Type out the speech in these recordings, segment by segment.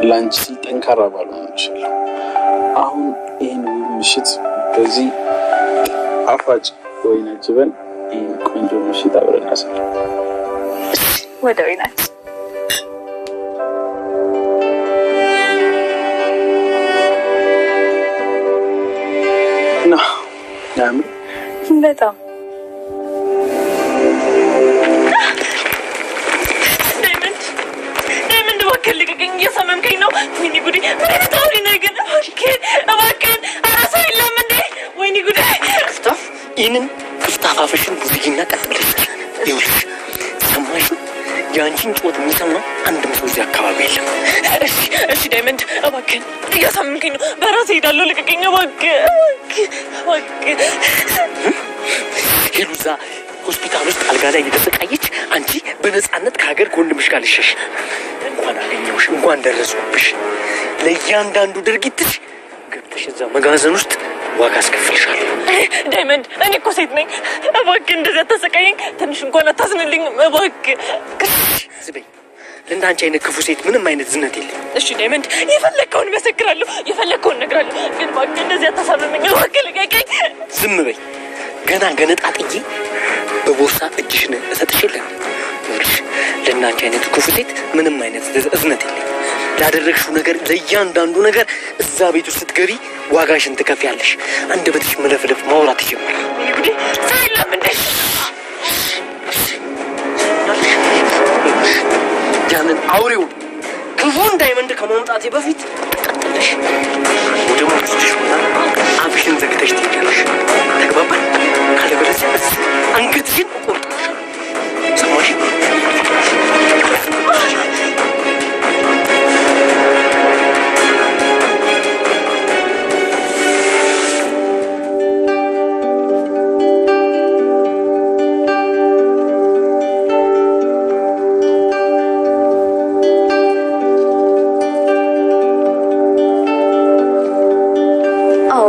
ላንቺ ጠንካራ ባልሆን ይችላል። አሁን ይሄን ምሽት በዚህ አፋጭ ወይን አጅበን ቆንጆ ምሽት አብረን አሳልፈን ወደ ወይናችን ያምር በጣም ዳይመንድ ወከል ልቀቀኝ እየሰመምከኝ ነው። ወይኔ ጉዴ ምን ታውሪ ነገር እባክህን አራሳ የለም እንዴ ወይኔ ጉዴ ስታፍ ይህንን ስታፋፈሽን ዝጊና ቀጥለሽ ይኸውልሽ ሰማሽ ያንቺን ጮት የሚሰማ አንድም ሰው እዚህ አካባቢ የለም። እሺ ዳይመንድ እባክህን እያሳመምከኝ ነው። በራሴ ሄዳለሁ ልቀቀኝ እባክህ። ሄሉዛ ሆስፒታል ውስጥ አልጋ ላይ እየተሰቃየች አንቺ በነፃነት ከሀገር ከወንድምሽ ጋር ልሸሽ እንኳን አገኘሁሽ እንኳን ደረስኩብሽ። ለእያንዳንዱ ድርጊትሽ ገብተሽ እዛ መጋዘን ውስጥ ዋጋ አስከፍልሻለሁ። ዳይመንድ እኔ እኮ ሴት ነኝ። እባክህ እንደዚህ አታሰቃየኝ። ትንሽ እንኳን አታዝንልኝ እባክህ። ዝበኝ ለእንዳንቺ አይነት ክፉ ሴት ምንም አይነት ዝነት የለም። እሺ ዳይመንድ የፈለግከውን መሰክራለሁ፣ የፈለግከውን እነግራለሁ። ግን እባክህ እንደዚህ አታሳምመኝ እባክህ ልቀቀኝ። ዝም በይ። ገና ገነጣጥዬ በቦርሳ እጅሽን እሰጥሽልን። ለእናንቺ አይነት ክፉ ሴት ምንም አይነት እዝነት የለም። ላደረግሽው ነገር ለእያንዳንዱ ነገር እዛ ቤት ውስጥ ስትገቢ ዋጋሽን ትከፍያለሽ። አንደበትሽ መለፍለፍ ማውራት ይጀምራል። ሰላም እንዴ ያንን አውሬው ክፉን ዳይመንድ ከመምጣቴ በፊት ቀጥለሽ ወደ ሞትሽ አፍሽን ዘግተሽ ትሄጃለሽ። ተግባባን? ካለበለዚያ አንገትሽን እቆርጥልሻለሁ። ሰማሽ?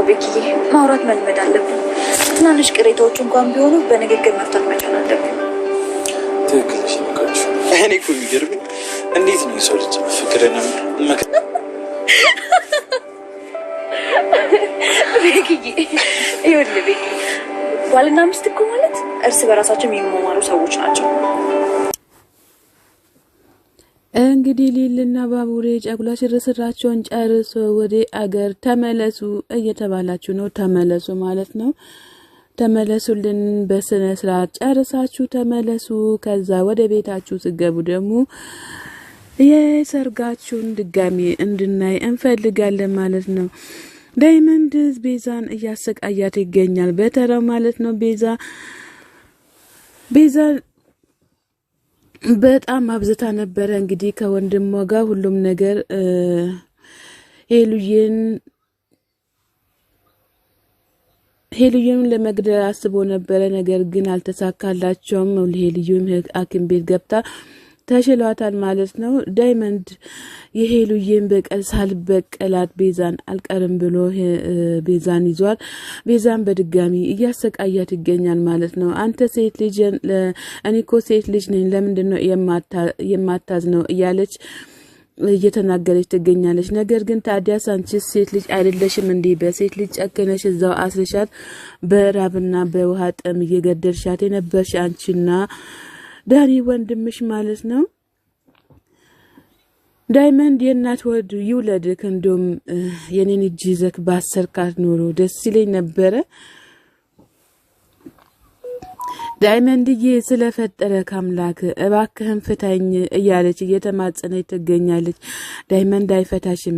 ቤኪዬ ማውራት መልመድ አለብን። ትናንሽ ቅሬታዎች እንኳን ቢሆኑ በንግግር መፍታት መቻል አለብን። ትክክል ነሽ። እኔ እኮ የሚገርምኝ እንዴት ነው የሰው ልጅ ፍቅርን ቤኪዬ ይኸውልህ ቤኪ ባልና ሚስት እኮ ማለት እርስ በራሳቸው የሚማማሩ ሰዎች ናቸው። እንግዲህ ሊልና ባቡሬ ጨጉላ ሽርስራቸውን ጨርሶ ወደ አገር ተመለሱ እየተባላችሁ ነው። ተመለሱ ማለት ነው። ተመለሱልን በስነ ስርዓት ጨርሳችሁ ተመለሱ። ከዛ ወደ ቤታችሁ ሲገቡ ደግሞ የሰርጋችሁን ድጋሚ እንድናይ እንፈልጋለን ማለት ነው። ዳይመንድ ቤዛን እያሰቃያት ይገኛል በተራው ማለት ነው። ቤዛ በጣም አብዝታ ነበረ እንግዲህ ከወንድሟ ጋር ሁሉም ነገር ሄሉዬን ለመግደል አስቦ ነበረ። ነገር ግን አልተሳካላቸውም። ሄሉዬም ሐኪም ቤት ገብታ ተሽሏታል ማለት ነው። ዳይመንድ የሄሉዬን በቀል ሳልበቀላት ቤዛን አልቀርም ብሎ ቤዛን ይዟል። ቤዛን በድጋሚ እያሰቃያት ይገኛል ማለት ነው። አንተ ሴት ልጅ እኔ እኮ ሴት ልጅ ነኝ ለምንድነው የማታዝነው እያለች እየተናገረች ትገኛለች። ነገር ግን ታዲያ አንቺስ ሴት ልጅ አይደለሽም እንዴ? በሴት ልጅ ጨክነሽ እዛው አስረሻት በራብና በውሃ ጥም እየገደልሻት የነበርሽ አንቺና ዳኒ ወንድምሽ ማለት ነው። ዳይመንድ የእናት ወድ ይውለድክ። እንደውም የኔን እጅ ይዘክ ባሰርካት ኖሮ ደስ ይለኝ ነበረ። ዳይመንድዬ ስለፈጠረ ካምላክ እባክህን ፍታኝ እያለች እየተማጸነች ትገኛለች። ዳይመንድ አይፈታሽም፣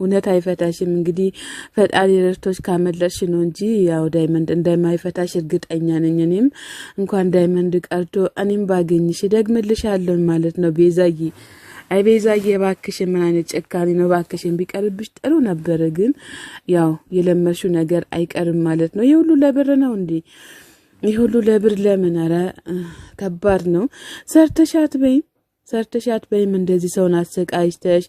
እውነት አይፈታሽም። እንግዲህ ፈጣሪ ረድቶሽ ካመለጥሽ ነው እንጂ ያው ዳይመንድ እንደማይፈታሽ እርግጠኛ ነኝ። እኔም እንኳን ዳይመንድ ቀርቶ እኔም ባገኝሽ ደግምልሻለሁ ማለት ነው። ቤዛዬ አይ ቤዛዬ እባክሽ ምን አይነት ጨካኔ ነው? እባክሽን ቢቀርብሽ ጥሩ ነበር፣ ግን ያው የለመርሽው ነገር አይቀርም ማለት ነው። የሁሉ ለብር ነው እንዴ? ይሁሉ ለብር ለምን? ኧረ ከባድ ነው። ሰርተሻት በይም እንደዚህ ሰውን አሰቃይተሽ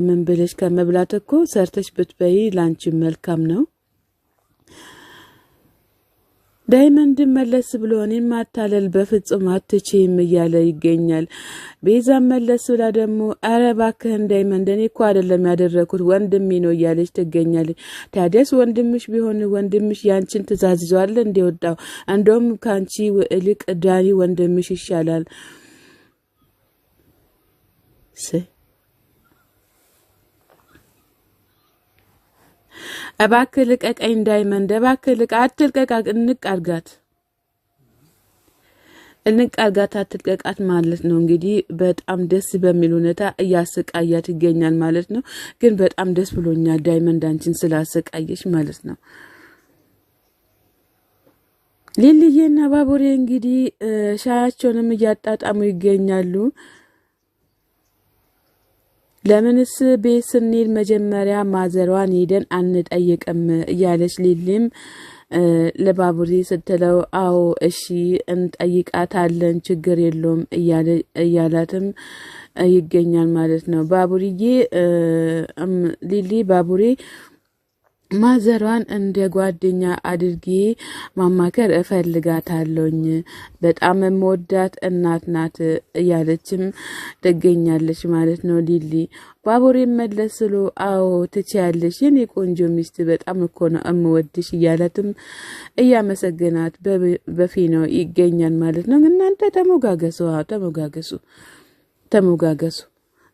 ምን ብለሽ ከመብላት እኮ ሰርተሽ ብትበይ ላንቺ መልካም ነው። ዳይመንድ መለስ ብሎ እኔን ማታለል በፍጹም አትችይም እያለ ይገኛል። ቤዛ መለስ ብላ ደግሞ ኧረ እባክህን ዳይመንድ እኔ እኮ አይደለም ያደረኩት ወንድሜ ነው እያለች ትገኛለች። ታዲያስ ወንድምሽ ቢሆን ወንድምሽ ያንቺን ትእዛዝ ይዟል እንደወጣው እንደውም ካንቺ ይልቅ ዳኒ ወንድምሽ ይሻላል። እባክህ ልቀቀኝ ዳይመንድ እባክህ አትልቀቃት እንቃርጋት አትልቀቃት ማለት ነው። እንግዲህ በጣም ደስ በሚል ሁኔታ እያሰቃያት ይገኛል ማለት ነው። ግን በጣም ደስ ብሎኛል ዳይመንድ አንቺን ስላሰቃየሽ ማለት ነው። ሊሊዬና ባቡሬ እንግዲህ ሻያቸውንም እያጣጣሙ ይገኛሉ። ለምንስ ቤት ስንሄድ መጀመሪያ ማዘሯን ሄደን አንጠይቅም እያለች ሊሊም ለባቡሬ ስትለው አዎ እሺ እንጠይቃታለን ችግር የለውም እያላትም ይገኛል ማለት ነው። ባቡሬ ሊሊ ባቡሬ ማዘሯን እንደ ጓደኛ አድርጌ ማማከር እፈልጋታለሁኝ በጣም የምወዳት እናት ናት እያለችም ትገኛለች ማለት ነው። ሊሊ ባቡሬ መለስሎ አዎ ትችያለሽ የኔ ቆንጆ ሚስት በጣም እኮ ነው እምወድሽ እያላትም እያመሰገናት በፊናው ይገኛል ማለት ነው። እናንተ ተሞጋገሱ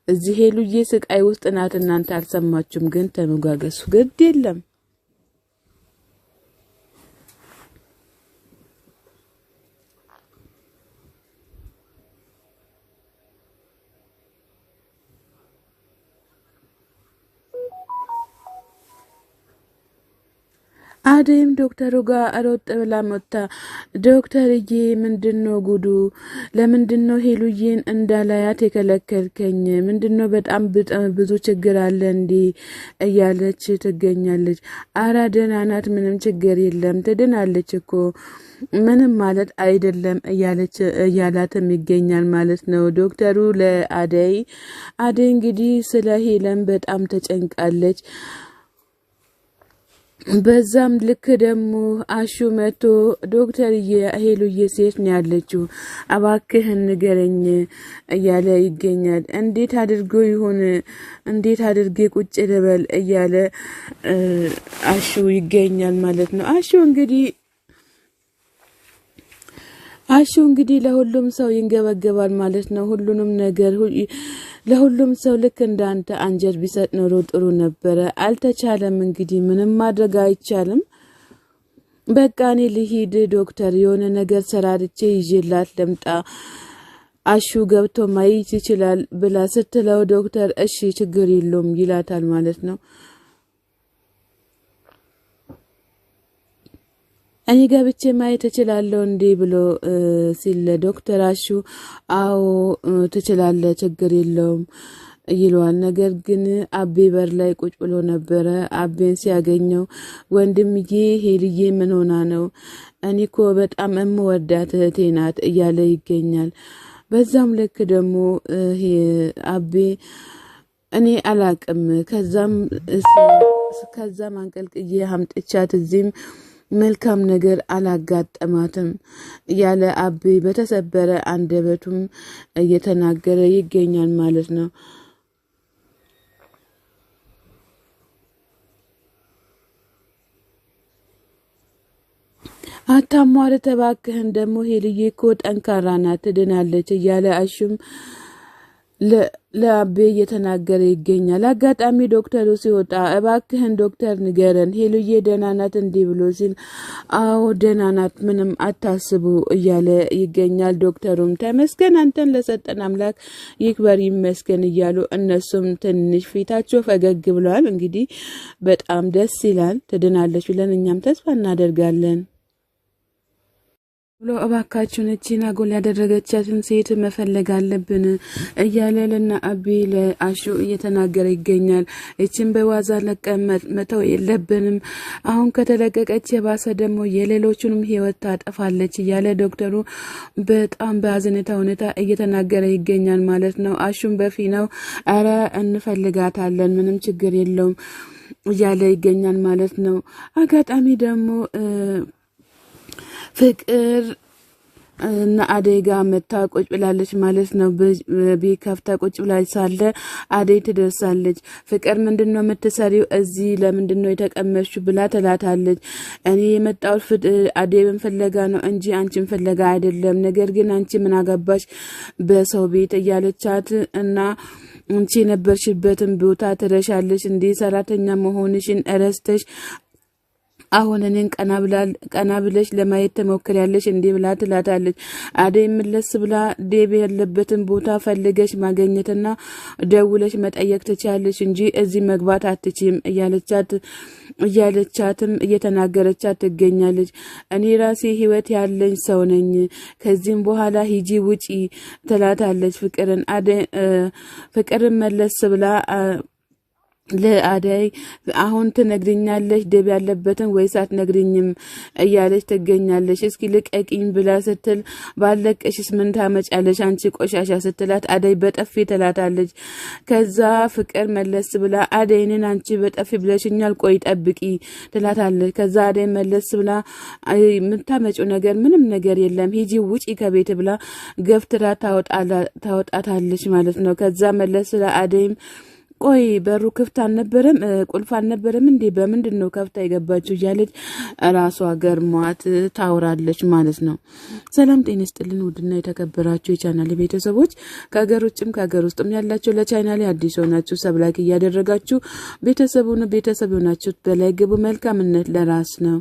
እዚህ ሄሉዬ ስቃይ ውስጥ ናት። እናንተ አልሰማችሁም ግን ተሞጋገሱ ግድ የለም። አደይም ዶክተሩ ጋር ሮጥ ብላ መጣ። ዶክተርዬ ምንድነው ጉዱ? ለምንድነው ሄሉዬን እንዳላያት የከለከልከኝ? ምንድነው በጣም ብዙ ችግር አለ እንዴ እያለች ትገኛለች። አራ ደህና ናት ምንም ችግር የለም ትድናለች እኮ ምንም ማለት አይደለም እያላትም ይገኛል ማለት ነው ዶክተሩ ለአደይ። አደይ እንግዲህ ስለ ሄለን በጣም ተጨንቃለች። በዛም ልክ ደግሞ አሹ መቶ ዶክተር ሄሉዬ ሴት ነው ያለችው እባክህን ንገረኝ እያለ ይገኛል። እንዴት አድርጌ ቁጭ ልበል እያለ አሹ ይገኛል ማለት ነው። አሹ እንግዲህ ለሁሉም ሰው ይንገበገባል ማለት ነው። ሁሉንም ነገር ለሁሉም ሰው ልክ እንዳንተ አንጀት ቢሰጥ ኖሮ ጥሩ ነበረ። አልተቻለም እንግዲህ ምንም ማድረግ አይቻልም። በቃ እኔ ልሂድ ዶክተር የሆነ ነገር ሰራርቼ ይዤላት ልምጣ አሹ ገብቶ ማየት ይችላል ብላ ስትለው ዶክተር እሺ ችግር የለውም ይላታል ማለት ነው። እኔ ገብቼ ማየት እችላለሁ እንዴ ብሎ ሲል ዶክተር አሹ አዎ ትችላለህ ችግር የለውም ይሏል። ነገር ግን አቤ በር ላይ ቁጭ ብሎ ነበረ። አቤን ሲያገኘው ወንድምዬ ሄልዬ ምን ሆና ነው? እኔ እኮ በጣም እምወዳት እህቴ ናት እያለ ይገኛል። በዛም ልክ ደግሞ አቤ እኔ አላቅም ከዛም አንቀልቅዬ አምጥቻት እዚህም መልካም ነገር አላጋጠማትም ያለ አቤ በተሰበረ አንደበቱም እየተናገረ ይገኛል ማለት ነው። አታሟርት እባክህን ደግሞ ሄልዬ እኮ ጠንካራ ናት ትድናለች እያለ አሹም ለአቤ እየተናገረ ይገኛል። አጋጣሚ ዶክተሩ ሲወጣ እባክህን ዶክተር ንገረን ሄሉዬ ደህና ናት እንዲህ ብሎ ሲል አዎ ደህና ናት ምንም አታስቡ እያለ ይገኛል። ዶክተሩም ተመስገን አንተን ለሰጠን አምላክ ይክበር ይመስገን እያሉ እነሱም ትንሽ ፊታቸው ፈገግ ብለዋል። እንግዲህ በጣም ደስ ይላል። ትድናለች ብለን እኛም ተስፋ እናደርጋለን ብሎ እባካችሁን እቺን አጎል ያደረገቻትን ሴት መፈለግ አለብን እያለ ለና አቤ ለአሹ እየተናገረ ይገኛል። እቺን በዋዛ ለቀመጥ መተው የለብንም አሁን ከተለቀቀች የባሰ ደግሞ የሌሎቹንም ህይወት ታጠፋለች እያለ ዶክተሩ በጣም በአዘኔታ ሁኔታ እየተናገረ ይገኛል ማለት ነው። አሹም በፊናው አረ እንፈልጋታለን ምንም ችግር የለውም እያለ ይገኛል ማለት ነው። አጋጣሚ ደግሞ ፍቅር እና አደይ ጋር መታ ቁጭ ብላለች ማለት ነው። ቤት ከፍታ ቁጭ ብላለች ሳለ አደይ ትደርሳለች። ፍቅር ምንድነው የምትሰሪው እዚህ ለምንድነው የተቀመጥሽው ብላ ትላታለች። እኔ የመጣሁት አደይን ፍለጋ ነው እንጂ አንቺን ፍለጋ አይደለም። ነገር ግን አንቺ ምን አገባሽ በሰው ቤት እያለቻት እና አንቺ የነበርሽበትን ቦታ ትረሻለሽ እንዴ? ሰራተኛ መሆንሽን እረስተሽ አሁን እኔን ቀና ብለሽ ለማየት ተሞክሪያለሽ እንዴ ብላ ትላታለች። አደይ መለስ ብላ ዴብ ያለበትን ቦታ ፈልገሽ ማግኘትና ደውለሽ መጠየቅ ትችያለሽ እንጂ እዚህ መግባት አትችይም እያለቻትም እየተናገረቻት ትገኛለች። እኔ ራሴ ህይወት ያለኝ ሰው ነኝ ከዚህም በኋላ ሂጂ ውጪ ትላታለች ፍቅርን መለስ ብላ ለአደይ አሁን ትነግሪኛለሽ ደብ ያለበትን ወይስ አትነግሪኝም እያለች ትገኛለች። እስኪ ልቀቂኝ ብላ ስትል ባለቀሽስ ምን ታመጫለሽ አንቺ ቆሻሻ ስትላት አደይ በጠፊ ትላታለች። ከዛ ፍቅር መለስ ብላ አደይንን አንቺ በጠፊ ብለሽኛል ቆይ ጠብቂ ትላታለች። ከዛ አደይ መለስ ብላ የምታመጪው ነገር ምንም ነገር የለም ሂጂ ውጪ ከቤት ብላ ገፍትራ ታወጣታለች ማለት ነው። ከዛ መለስ ብላ አደይም ቆይ በሩ ክፍት አልነበረም ቁልፍ አልነበረም እንዴ በምንድነው ከፍታ የገባችው እያለች ራሷ ገርሟት ታውራለች ማለት ነው። ሰላም ጤና ይስጥልን ውድና የተከበራችሁ የቻናሌ ቤተሰቦች ከሀገር ውጭም ከሀገር ውስጥም ያላችሁ ለቻናሌ አዲስ ሆናችሁ ሰብስክራይብ እያደረጋችሁ ቤተሰብ ሆናችሁ በላይ ግቡ። መልካምነት ለራስ ነው።